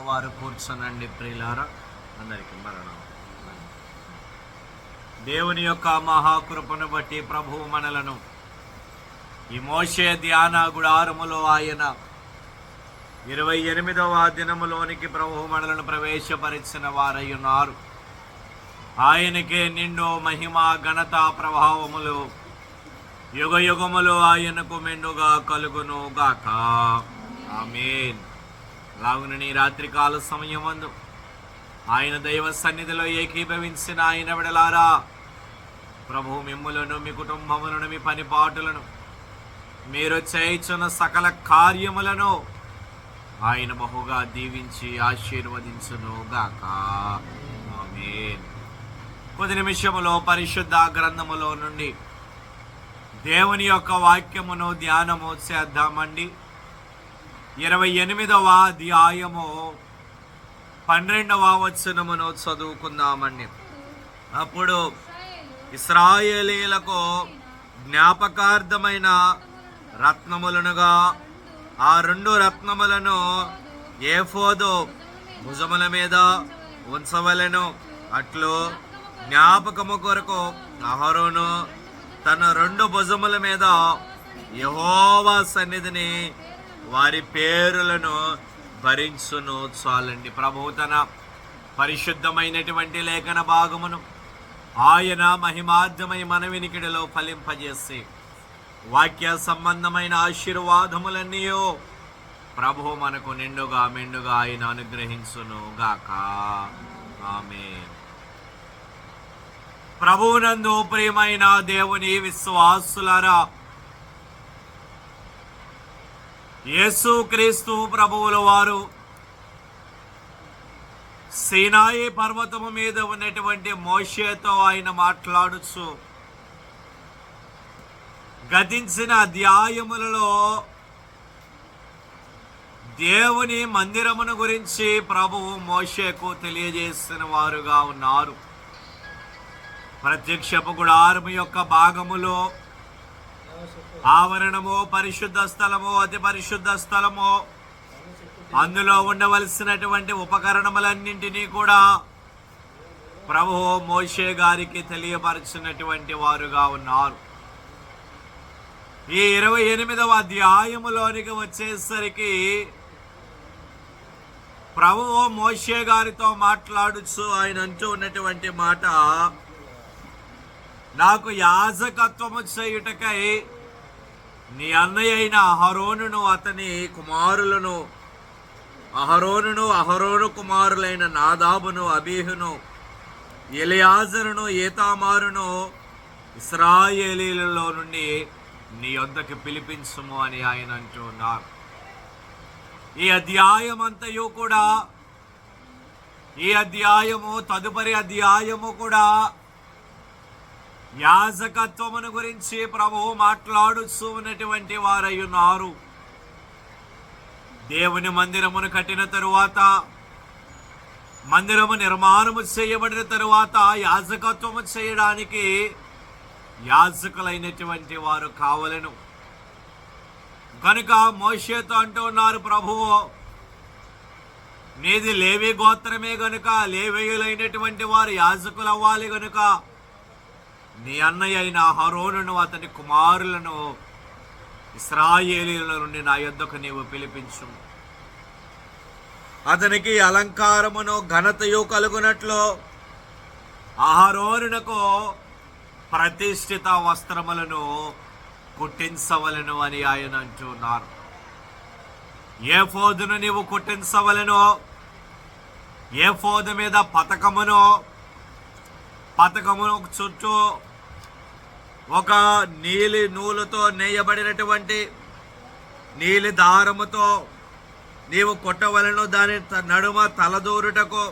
వారు కూర్చొనండి ప్రియులారా. అందరికీ మరణం. దేవుని యొక్క మహాకృపను బట్టి ప్రభువు మనలను ఈ మోషే ధ్యాన గుడారములో ఆయన 28వ దినములోనికి ప్రభువు మనలను ప్రవేశపరిచిన వారై ఉన్నారు. ఆయనకే నిండు మహిమ ఘనత ప్రభావములు యుగ యుగములు ఆయనకు మెండుగా కలుగును గాక. ఆమేన్. లాగున నీ రాత్రికాల సమయమందు ఆయన దైవ సన్నిధిలో ఏకీభవించిన ఆయన విడలారా, ప్రభు మిమ్ములను, మీ కుటుంబములను, మీ పనిపాటులను, మీరు చేయుచున్న సకల కార్యములను ఆయన బహుగా దీవించి ఆశీర్వదించును గాక. ఆమేన్. కొద్ది నిమిషములో పరిశుద్ధ గ్రంథములో నుండి దేవుని యొక్క వాక్యమును ధ్యానము చేద్దామండి. 28వ అధ్యాయము 12వ వచనమును చదువుకుందామండి. అప్పుడు ఇశ్రాయేలీలకు జ్ఞాపకార్థమైన రత్నములనుగా ఆ 2 రత్నములను ఏఫోదు భుజముల మీద ఉంచవలెను. అట్లు జ్ఞాపకము కొరకు అహరోను తన 2 భుజముల మీద యెహోవా సన్నిధిని వారి పేరులను భరించును. చాలండి. ప్రభువు తన పరిశుద్ధమైనటువంటి లేఖన భాగమును ఆయన మహిమార్థమై మన వినికిడిలో ఫలింపజేసి వాక్య సంబంధమైన ఆశీర్వాదములన్నీ ప్రభువు మనకు నిండుగా మెండుగా ఆయన అనుగ్రహించును గాక. ఆమేన్. ప్రభువునందు ప్రియమైన దేవుని విశ్వాసులారా, యేసు క్రీస్తు ప్రభువుల వారు సీనాయి పర్వతము మీద ఉన్నటువంటి మోషేతో ఆయన మాట్లాడుచు గతించిన అధ్యాయములలో దేవుని మందిరమును గురించి ప్రభువు మోషేకు తెలియజేసిన వారుగా ఉన్నారు. ప్రత్యక్షపు గుడారము యొక్క భాగములో ఆవరణము, పరిశుద్ధ స్థలము, అతి పరిశుద్ధ స్థలము, అందులో ఉండవలసినటువంటి ఉపకరణములన్నింటినీ కూడా ప్రభువు మోషే గారికి తెలియపరిచినటువంటి వారుగా ఉన్నారు. ఈ 28వ అధ్యాయములోనికి వచ్చేసరికి ప్రభువు మోషే గారితో మాట్లాడుచు ఆయన అంటూ ఉన్నటువంటి మాట, నాకు యాజకత్వము చేయుటకై నీ అన్నయ్య అయిన అహరోనును అతని కుమారులను, అహరోను కుమారులైన నాదాబును, అబీహును, ఎలియాజరును, ఏతామారును ఇశ్రాయేలీలలో నుండి నీ వద్దకు పిలిపించుము అని ఆయన అంటున్నారు. ఈ అధ్యాయమంతయు కూడా, ఈ అధ్యాయము తదుపరి అధ్యాయము కూడా యాజకత్వమును గురించి ప్రభువు మాట్లాడుతూ ఉన్నటువంటి వారై ఉన్నారు. దేవుని మందిరమును కట్టిన తరువాత, మందిరము నిర్మాణము చేయబడిన తరువాత యాజకత్వము చేయడానికి యాజకులైనటువంటి వారు కావలెను. కనుక మోషేతో అంటూ ఉన్నారు ప్రభువు, మీది లేవి గోత్రమే గనుక లేవీయులైనటువంటి వారు యాజకులు అవ్వాలి గనుక నీ అన్నయ్య అయిన అహరోనును అతని కుమారులను ఇశ్రాయేలీల నుండి నా యొద్దకు నీవు పిలిపించు. అతనికి అలంకారమును ఘనతయు కలుగునట్లు అహరోనునకు ప్రతిష్ఠిత వస్త్రములను కుట్టించవలను అని ఆయన అంటున్నారు. ఏఫోదును నీవు కుట్టించవలను. ఏఫోదు మీద పతకమును చుట్టూ ఒక నీలి నూలుతో నేయబడినటువంటి నీలి దారముతో నీవు కొట్టవలను. దాని నడుమ తలదూరుటకు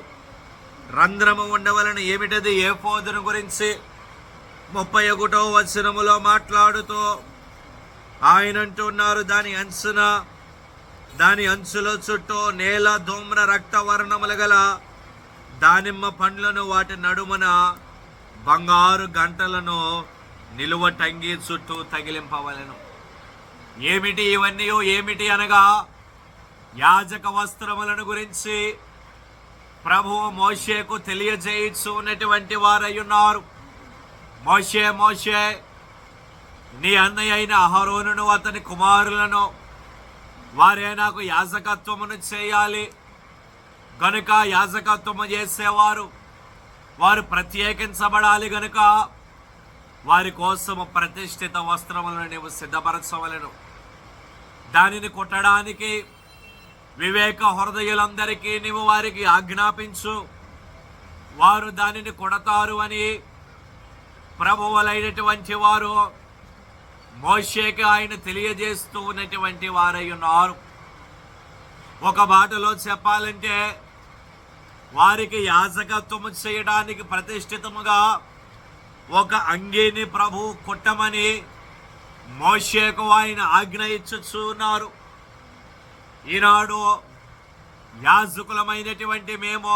రంధ్రము ఉండవలను. ఏమిటది? ఏఫోదును గురించి 31వ వచనములో మాట్లాడుతూ ఆయన అంటున్నారు, దాని అంచుల చుట్టూ నేల ధూమ్ర రక్త వర్ణములు గల దానిమ్మ పండ్లను, వాటి నడుమన బంగారు గంటలను నిలువ టంగి చుట్టూ తగిలింపవలెను. ఏమిటి ఇవన్నీ? ఏమిటి అనగా యాజక వస్త్రములను గురించి ప్రభువు మోషేకు తెలియజేయచ్చు ఉన్నటువంటి వారై ఉన్నారు. మోషే మోషే, నీ అన్నయ్య అయిన అహరోనును అతని కుమారులను వారే నాకు యాజకత్వమును చేయాలి గనుక, యాజకత్వము చేసేవారు వారు ప్రత్యేకించబడాలి గనుక వారి కోసము ప్రతిష్ఠిత వస్త్రములను నీవు సిద్ధపరచవలెను. దానిని కుట్టడానికి వివేక హృదయులందరికీ నీవు వారికి ఆజ్ఞాపించు, వారు దానిని కొడతారు అని ప్రభువులైనటువంటి వారు మోషేకి ఆయన తెలియజేస్తూ ఉన్నటువంటి వారై ఉన్నారు. ఒక మాటలో చెప్పాలంటే వారికి యాజకత్వము చేయడానికి ప్రతిష్ఠితముగా ఒక అంగీని ప్రభువు కుట్టమని మోషేకు ఆయన ఆజ్ఞ ఇచ్చుచున్నారు. ఈనాడు యాజకులమైనటువంటి మేము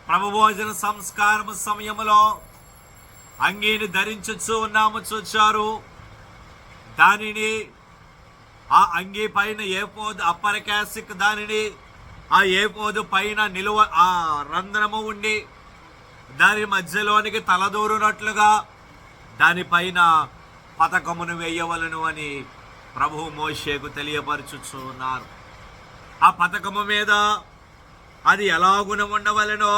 ప్రభుభోజన సంస్కారము సమయంలో అంగీని ధరించుచూ ఉన్నాము. చూచారు, దానిని ఆ అంగీ పైన ఏపోదు అప్పర్ క్యాసిక్, దానిని ఆ ఏపోదు పైన నిలువ ఆ రంధ్రము ఉండి దాని మధ్యలోనికి తలదూరునట్లుగా దానిపైన పతకమును వేయవలను అని ప్రభువు మోషేకు తెలియపరచుచు ఉన్నారు. ఆ పతకము మీద అది ఎలాగున ఉండవలెనో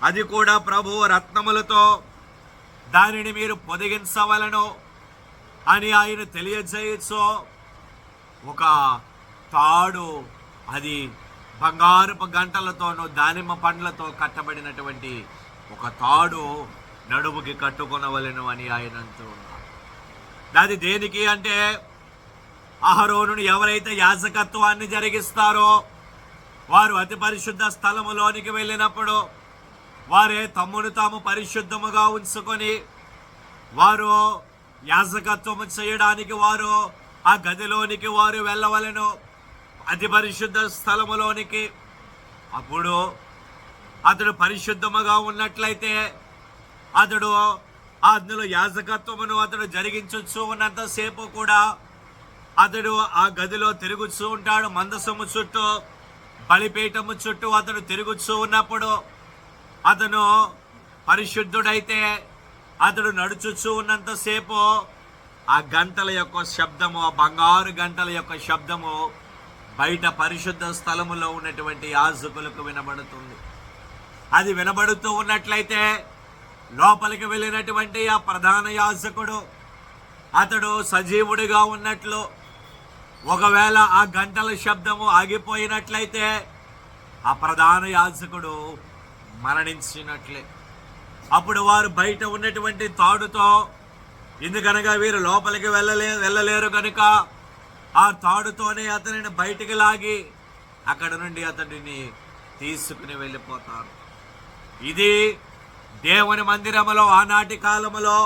అది కూడా ప్రభువు రత్నములతో దానిని మీరు పొదిగించవలను అని ఆయన తెలియజేయచ్చు. ఒక తాడు, అది బంగారపు గంటలతోనూ దానిమ్మ పండ్లతో కట్టబడినటువంటి ఒక తాడు నడుముకి కట్టుకొనవలెను అని ఆయన అంటూ ఉన్నారు. అది దేనికి అంటే అహరోనును ఎవరైతే యాజకత్వాన్ని జరిగిస్తారో వారు అతి పరిశుద్ధ స్థలములోనికి వెళ్ళినప్పుడు వారే తమ్మును తాము పరిశుద్ధముగా ఉంచుకొని వారు యాజకత్వము చేయడానికి వారు ఆ గదిలోనికి వారు వెళ్ళవలెను, అతి పరిశుద్ధ స్థలములోనికి. అప్పుడు అతడు పరిశుద్ధముగా ఉన్నట్లయితే అతడు అందులో యాజకత్వమును అతడు జరిగించు ఉన్నంతసేపు కూడా అతడు ఆ గదిలో తిరుగుతూ ఉంటాడు. మందసము చుట్టూ, బలిపీఠము చుట్టూ అతడు తిరుగుతూ ఉన్నప్పుడు అతను పరిశుద్ధుడైతే అతడు నడుచుచూ ఉన్నంతసేపు ఆ గంటల యొక్క శబ్దము, ఆ బంగారు గంటల యొక్క శబ్దము బయట పరిశుద్ధ స్థలములో ఉన్నటువంటి యాజకులకు వినబడుతుంది. అది వినబడుతూ ఉన్నట్లయితే లోపలికి వెళ్ళినటువంటి ఆ ప్రధాన యాజకుడు అతడు సజీవుడిగా ఉన్నట్లు, ఒకవేళ ఆ గంటల శబ్దము ఆగిపోయినట్లయితే ఆ ప్రధాన యాజకుడు మరణించినట్లే. అప్పుడు వారు బయట ఉన్నటువంటి తాడుతో, ఎందుకనగా వీరు లోపలికి వెళ్ళలేరు కనుక ఆ తాడుతోనే అతనిని బయటికి లాగి అక్కడ నుండి అతడిని తీసుకుని వెళ్ళిపోతారు. ఇది దేవుని మందిరములో ఆనాటి కాలములో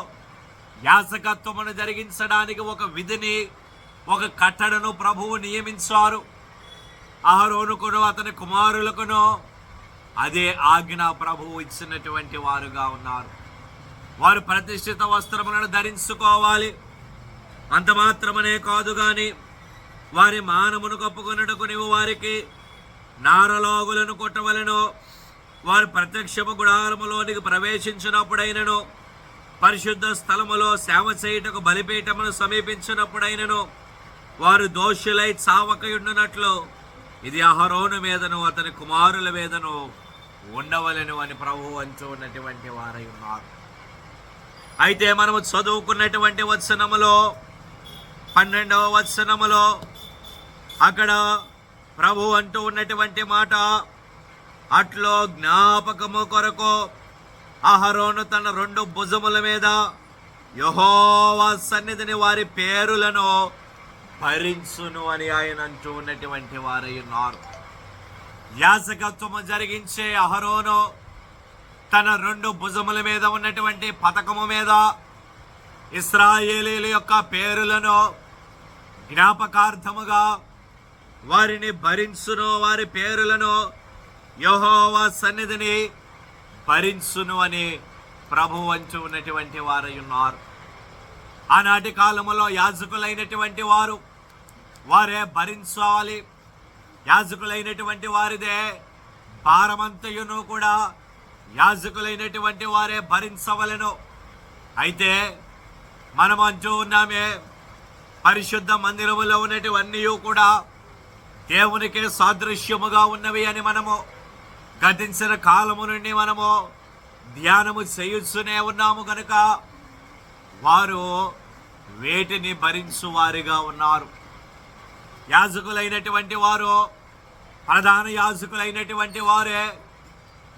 యాజకత్వమును జరిగించడానికి ఒక విధిని, ఒక కట్టడను ప్రభువు నియమించారు. అహరోనుకును అతని కుమారులకును అదే ఆజ్ఞ ప్రభువు ఇచ్చినటువంటి వారుగా ఉన్నారు. వారు ప్రతిష్ఠిత వస్త్రములను ధరించుకోవాలి. అంత మాత్రమనే కాదు గాని వారి మానమును కప్పుకొనుటకు నీవు వారికి నారలోగులను కొట్టవలెను. వారు ప్రత్యక్షపు గుడారములోనికి ప్రవేశించినప్పుడైనను, పరిశుద్ధ స్థలములో సేవ చేయుటకు బలిపీఠమును సమీపించినప్పుడైనను వారు దోషులై చావకయుండునట్లు ఇది అహరోను మీదను అతని కుమారుల మీదను ఉండవలెను అని ప్రభువు అంటూ ఉన్నటువంటి వారై ఉన్నారు. అయితే మనము చదువుకున్నటువంటి వచనములో 12వ వచనములో అక్కడ ప్రభు అంటూ ఉన్నటువంటి మాట, అట్లో జ్ఞాపకము కొరకు అహరోను తన 2 భుజముల మీద యెహోవా సన్నిధిని వారి పేరులను భరించును అని ఆయన అంటూ ఉన్నటువంటి వారై ఉన్నారు. యాజకత్వము జరిగించే అహరోను తన 2 భుజముల మీద ఉన్నటువంటి పతకము మీద ఇశ్రాయేలీల యొక్క పేరులను జ్ఞాపకార్థముగా వారిని భరించును, వారి పేరులను యెహోవా సన్నిధిని భరించును అని ప్రభువు అంటూ ఉన్నటువంటి వారై ఉన్నారు. ఆనాటి కాలములో యాజకులైనటువంటి వారే భరించాలి. యాజకులైనటువంటి వారిదే భారమంతయును కూడా యాజకులైనటువంటి వారే భరించవలెను. అయితే మనం అంటూ ఉన్నామే, పరిశుద్ధ మందిరములో ఉన్నటివన్నీ కూడా దేవునికే సాదృశ్యముగా ఉన్నవి అని మనము గతించిన కాలము నుండి మనము ధ్యానము చేయుస్తూనే ఉన్నాము కనుక వారు వేటిని భరించు వారిగా ఉన్నారు. యాజకులైనటువంటి వారు, ప్రధాన యాజకులైనటువంటి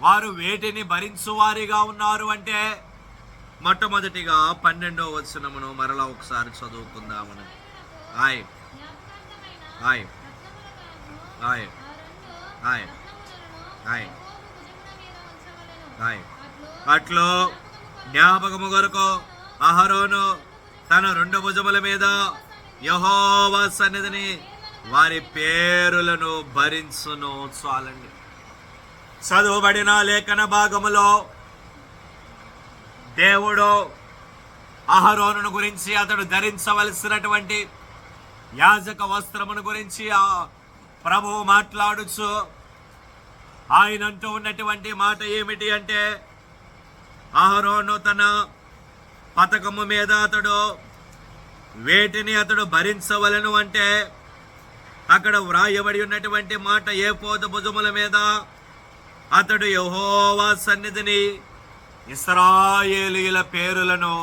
వారు వేటిని భరించు వారిగా ఉన్నారు అంటే, మొట్టమొదటిగా 12వ వచనమును మరలా ఒకసారి చదువుకుందామని. ఆయ్ ఆయ్ ఆయ్ ఆయ్ ఆయ్ ఆయ్ అట్లో జ్ఞాపకము కొరకు అహరోను తన 2 భుజముల మీద యెహోవా సన్నిధిని వారి పేరులను భరించును. చాలండి. చదువుబడిన లేఖన భాగములో దేవుడు అహరోనును గురించి, అతడు ధరించవలసినటువంటి యాజక వస్త్రమును గురించి ఆ ప్రభువు మాట్లాడుచు ఆయన అంటూ ఉన్నటువంటి మాట ఏమిటి అంటే, అహరోను తన పతకము మీద అతడు వేటిని అతడు భరించవలను అంటే, అక్కడ వ్రాయబడి ఉన్నటువంటి మాట, ఏఫోదు భుజముల మీద అతడు యెహోవా సన్నిధిని ఇశ్రాయేలీయుల పేరులను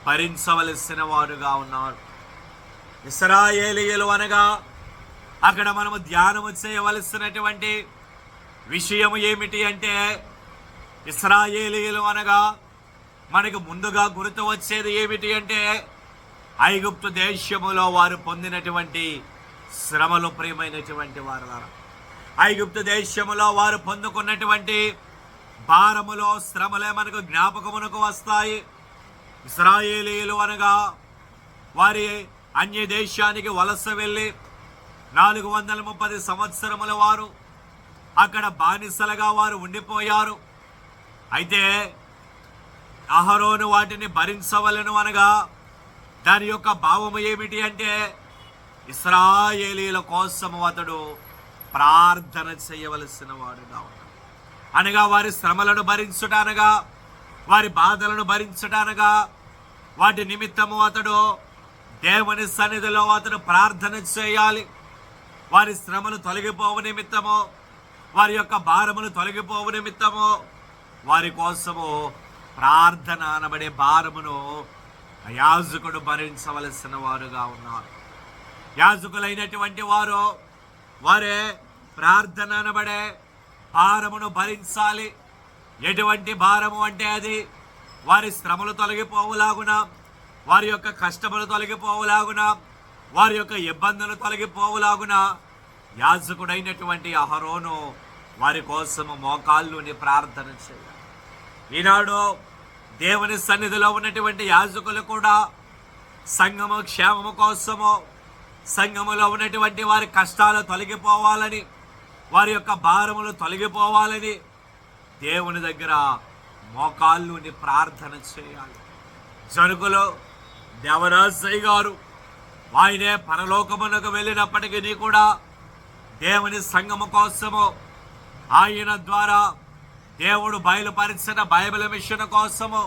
భరించవలసిన వారుగా ఉన్నారు. ఇశ్రాయేలీయులు అనగా అక్కడ మనము ధ్యానము చేయవలసినటువంటి విషయం ఏమిటి అంటే, ఇశ్రాయేలీయులు అనగా మనకు ముందుగా గుర్తు వచ్చేది ఏమిటి అంటే, ఐగుప్తు దేశములో వారు పొందినటువంటి శ్రమలు. ప్రియమైనటువంటి వారులారా, ఐగుప్తు దేశములో వారు పొందుకున్నటువంటి భారములో శ్రమలే మనకు జ్ఞాపకమునకు వస్తాయి. ఇశ్రాయేలీయులు అనగా వారి అన్య దేశానికి వలస వెళ్ళి 430 సంవత్సరముల వారు అక్కడ బానిసలుగా వారు ఉండిపోయారు. అయితే అహరోను వాటిని భరించవలెను అనగా దాని యొక్క భావము ఏమిటి అంటే, ఇశ్రాయేలీయుల కోసము అతడు ప్రార్థన చేయవలసిన వాడుగా ఉన్నాడు. అనగా వారి శ్రమలను భరించుటానగా, వారి బాధలను భరించుటానగా, వాటి నిమిత్తము అతడు దేవుని సన్నిధిలో అతడు ప్రార్థన చేయాలి. వారి శ్రమలు తొలగిపోవు నిమిత్తము, వారి యొక్క భారములు తొలగిపోవు నిమిత్తము వారి కోసము ప్రార్థన అనబడే భారమును యాజకుడు భరించవలసిన వారుగా ఉన్నారు. యాజకులైనటువంటి వారే ప్రార్థన అనబడే భారమును భరించాలి. ఎటువంటి భారము అంటే అది వారి శ్రమలు తొలగిపోవులాగున, వారి యొక్క కష్టములు తొలగిపోవులాగున, వారి యొక్క ఇబ్బందులు తొలగిపోవులాగున యాజకుడైనటువంటి అహరోను వారి కోసము మోకాళ్ళుని ప్రార్థన చేయాలి. ఈనాడు దేవుని సన్నిధిలో ఉన్నటువంటి యాజకులు కూడా సంఘము క్షేమము కోసము, సంఘములో ఉన్నటువంటి వారి కష్టాలు తొలగిపోవాలని, వారి యొక్క భారములు తొలగిపోవాలని దేవుని దగ్గర మోకాళ్ళుని ప్రార్థన చేయాలి. జనుకులు దేవరాజయ్య గారు ఆయనే పరలోకమునకు వెళ్ళినప్పటికీ కూడా దేవుని సంఘము కోసము, ఆయన ద్వారా దేవుడు బయలుపరిచిన బైబిల్ మిషన్ కోసము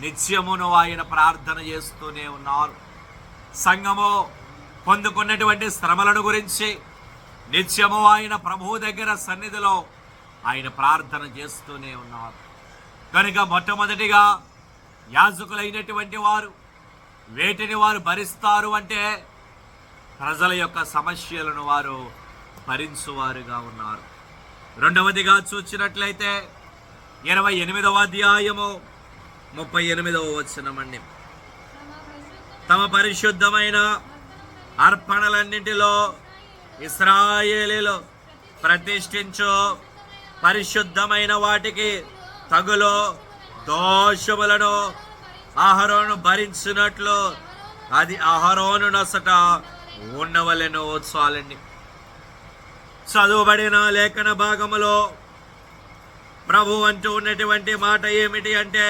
నిత్యమును ఆయన ప్రార్థన చేస్తూనే ఉన్నారు. సంఘము పొందుకున్నటువంటి శ్రమలను గురించి నిత్యము ఆయన ప్రభువు దగ్గర సన్నిధిలో ఆయన ప్రార్థన చేస్తూనే ఉన్నారు. కనుక మొట్టమొదటిగా యాజకులైనటువంటి వారు వేటిని వారు భరిస్తారు అంటే, ప్రజల యొక్క సమస్యలను వారు భరించువారుగా ఉన్నారు. రెండవదిగా చూసినట్లయితే 28వ అధ్యాయము 38వ వచనమండి. తమ పరిశుద్ధమైన అర్పణలన్నింటిలో ఇశ్రాయేలీయులు ప్రతిష్ఠించు పరిశుద్ధమైన వాటికి తగులో దోషములను అహరోను భరించినట్లు అది అహరోను నొసట ఉండవలెను. చాలండి. చదువుబడిన లేఖన భాగములో ప్రభు అంటూ ఉన్నటువంటి మాట ఏమిటి అంటే,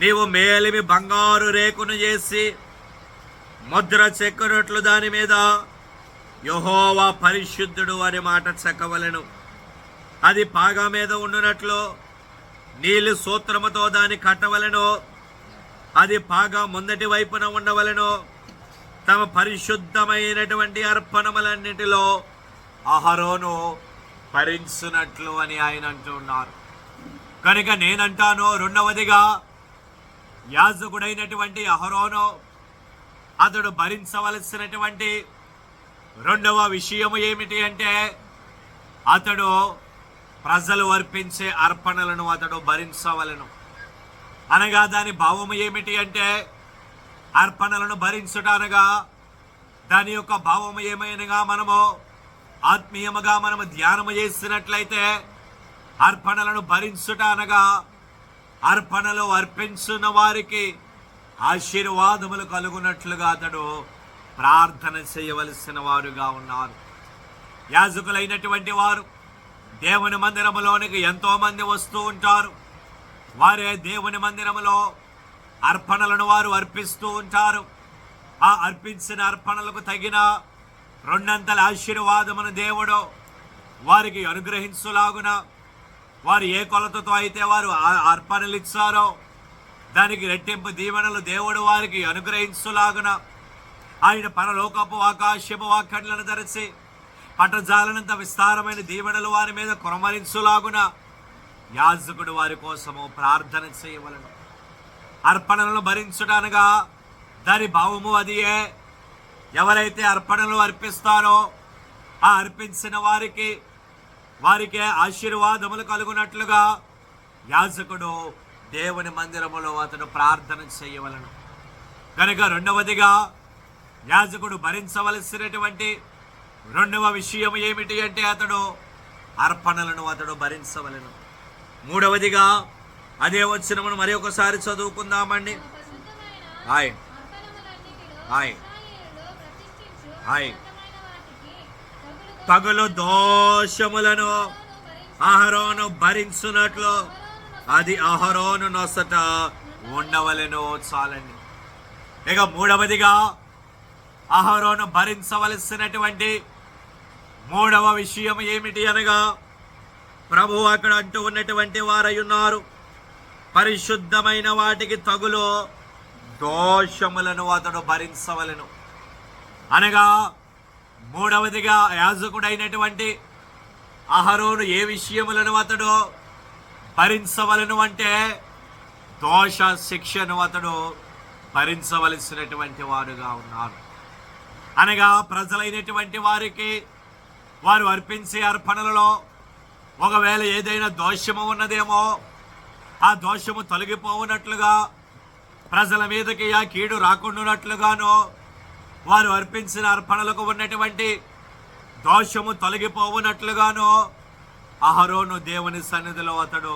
నీవు మేలిమి బంగారు రేకును చేసి ముద్ర చెక్కునట్లు దాని మీద యెహోవా పరిశుద్ధుడు అనే మాట చెక్కవలెను. అది పాగా మీద ఉండునట్లు నీళ్లు సూత్రముతో దాన్ని కట్టవలెను. అది పాగా ముందటి వైపున ఉండవలెను. తమ పరిశుద్ధమైనటువంటి అర్పణములన్నిటిలో అహరోను భరించునట్లు అని ఆయన అంటున్నారు. కనుక నేనంటాను, రెండవదిగా యాజకుడైనటువంటి అహరోను అతడు భరించవలసినటువంటి రెండవ విషయం ఏమిటి అంటే, అతడు ప్రజలు అర్పించే అర్పణలను అతడు భరించవలెను. అనగా దాని భావము ఏమిటి అంటే, అర్పణలను భరించుట అనగా దాని యొక్క భావము ఏమైనగా మనము ఆత్మీయముగా మనము ధ్యానము చేసినట్లయితే, అర్పణలను భరించుట అనగా అర్పణలు అర్పించున్న వారికి ఆశీర్వాదములు కలుగునట్లుగా అతడు ప్రార్థన చేయవలసిన వారుగా ఉన్నారు. యాజకులైనటువంటి వారు దేవుని మందిరములోనికి ఎంతో మంది వస్తూ ఉంటారు. వారే దేవుని మందిరములో అర్పణలను వారు అర్పిస్తూ ఉంటారు. ఆ అర్పించిన అర్పణలకు తగిన రెండంతల ఆశీర్వాదమును దేవుడు వారికి అనుగ్రహించులాగున, వారు ఏ కొలతతో అయితే వారు అర్పణలు ఇచ్చారో దానికి రెట్టింపు దీవెనలు దేవుడు వారికి అనుగ్రహించులాగున, ఆయన పరలోకపు ఆకాశపు వాక్కడ్లను ధరిచి పట్టజాలనంత విస్తారమైన దీవెనలు వారి మీద కురమరించులాగున యాజకుడు వారి కోసము ప్రార్థన చేయవలెను. అర్పణలను భరించుటనగా దాని భావము అదియే. ఎవరైతే అర్పణలు అర్పిస్తారో ఆ అర్పించిన వారికే ఆశీర్వాదములు కలుగునట్లుగా యాజకుడు దేవుని మందిరములో అతడు ప్రార్థన చేయవలెను. కనుక రెండవదిగా యాజకుడు భరించవలసినటువంటి రెండవ విషయం ఏమిటి అంటే, అతడు అర్పణలను అతడు భరించవలెను. మూడవదిగా అదే వచనమును మరి ఒకసారి చదువుకుందామండి. హాయ్ హాయ్ హాయ్ తగులు దోషములను అహరోను భరించున్నట్లు అది అహరోను నొసట ఉండవలెను. చాలండి. ఇక మూడవదిగా అహరోను భరించవలసినటువంటి మూడవ విషయం ఏమిటి అనగా, ప్రభువు అక్కడ అంటూ ఉన్నటువంటి వారై ఉన్నారు, పరిశుద్ధమైన వాటికి తగులు దోషములను అతడు భరించవలెను. అనగా మూడవదిగా యాజకుడైనటువంటి అహరోను ఏ విషయములను అతడు భరించవలెను అంటే, దోష శిక్షను అతడు భరించవలసినటువంటి వారుగా ఉన్నారు. అనగా ప్రజలైనటువంటి వారికి వారు అర్పించే అర్పణలలో ఒకవేళ ఏదైనా దోషము ఉన్నదేమో ఆ దోషము తొలగిపోవునట్లుగా, ప్రజల మీదకి ఆ కీడు రాకుండానట్లుగాను వారు అర్పించిన అర్పణలకు ఉన్నటువంటి దోషము తొలగిపోవునట్లుగాను అహరోను దేవుని సన్నిధిలో అతడు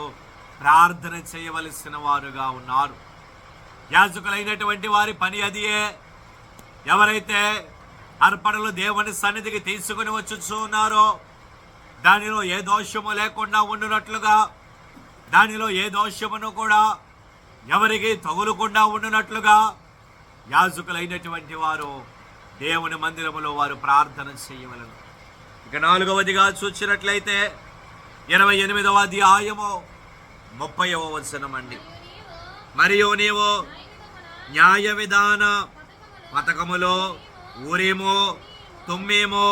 ప్రార్థన చేయవలసిన వారుగా ఉన్నారు. యాజకులైనటువంటి వారి పని అదియే. ఎవరైతే అర్పణలు దేవుని సన్నిధికి తీసుకుని వచ్చుచున్నారో దానిలో ఏ దోషము లేకుండా ఉండునట్లుగా, దానిలో ఏ దోషమును కూడా ఎవరికి తగులకుండా ఉండునట్లుగా యాజకులైనటువంటి వారు దేవుని మందిరములో వారు ప్రార్థన చేయవలెను. ఇక నాలుగవదిగా చూసినట్లయితే 28వ అధ్యాయము 30వ వచనం అండి. మరియు నీవు న్యాయ విధాన పథకములో ఊరీము తుమ్మీము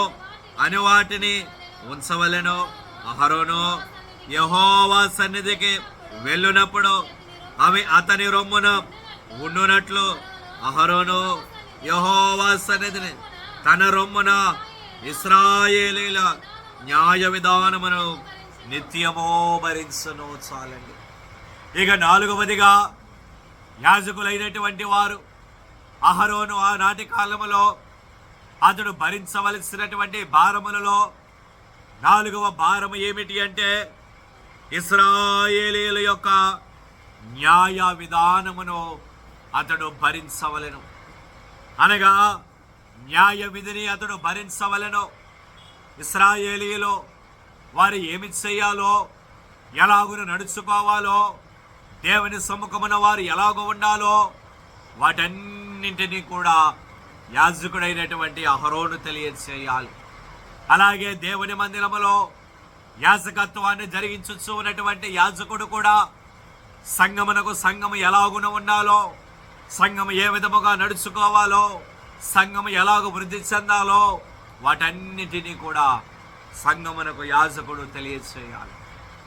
అని వాటిని ఉంచవలెను. అహరోను యెహోవా సన్నిధికి వెళ్ళునప్పుడు అవి అతని రొమ్మున ఉండునట్లు అహరోను యెహోవా సన్నిధిని తన రొమ్మున ఇశ్రాయేలీల న్యాయ విధానమును నిత్యమో భరించును. చాలండి. ఇక నాలుగవదిగా యాజకులైనటువంటి వారు అహరోను ఆనాటి కాలములో అతడు భరించవలసినటువంటి భారములలో నాలుగవ భారము ఏమిటి అంటే, ఇశ్రాయేలీయుల యొక్క న్యాయ విధానమును అతడు భరించవలెను. అనగా న్యాయ విధిని అతడు భరించవలెను. ఇశ్రాయేలీయులు వారు ఏమి చేయాలో, ఎలాగున నడుచుకోవాలో, దేవుని సముఖమున వారు ఎలాగో ఉండాలో వాటన్నింటినీ కూడా యాజకుడైనటువంటి అహరోను తెలియచేయాలి. అలాగే దేవుని మందిరములో యాజకత్వాన్ని జరిగించు ఉన్నటువంటి యాజకుడు కూడా సంఘము ఎలాగున ఉండాలో, సంఘము ఏ విధముగా నడుచుకోవాలో, సంఘము ఎలాగ వృద్ధి చెందాలో వాటన్నిటినీ కూడా సంఘమునకు యాజకుడు తెలియచేయాలి.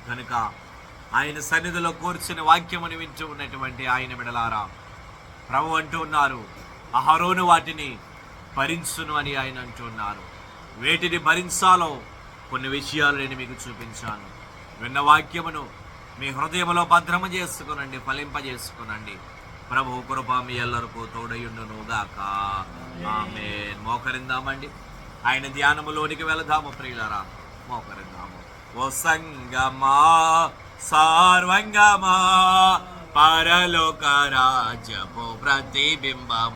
కనుక ఆయన సన్నిధిలో కూర్చుని వాక్యముని వింటూ ఉన్నటువంటి ఆయన బిడ్డలారా, ప్రభు అంటూ ఉన్నారు, అహరోను వాటిని భరించును అని ఆయన అంటున్నారు. వేటిని భరించాలో కొన్ని విషయాలు నేను మీకు చూపించాను. విన్న వాక్యమును మీ హృదయంలో భద్రము చేసుకునండి, ఫలింపజేసుకునండి. ప్రభు కృప మీ ఎల్లరికూ తోడయుండును గాక. ఆమేన్. మోకరిందామండి, ఆయన ధ్యానములోనికి వెళదాము ప్రియులారా, మోకరిందాము. ఓ సంగమా సార్వంగమా పరలోక రాజ్యపు ప్రతిబింబం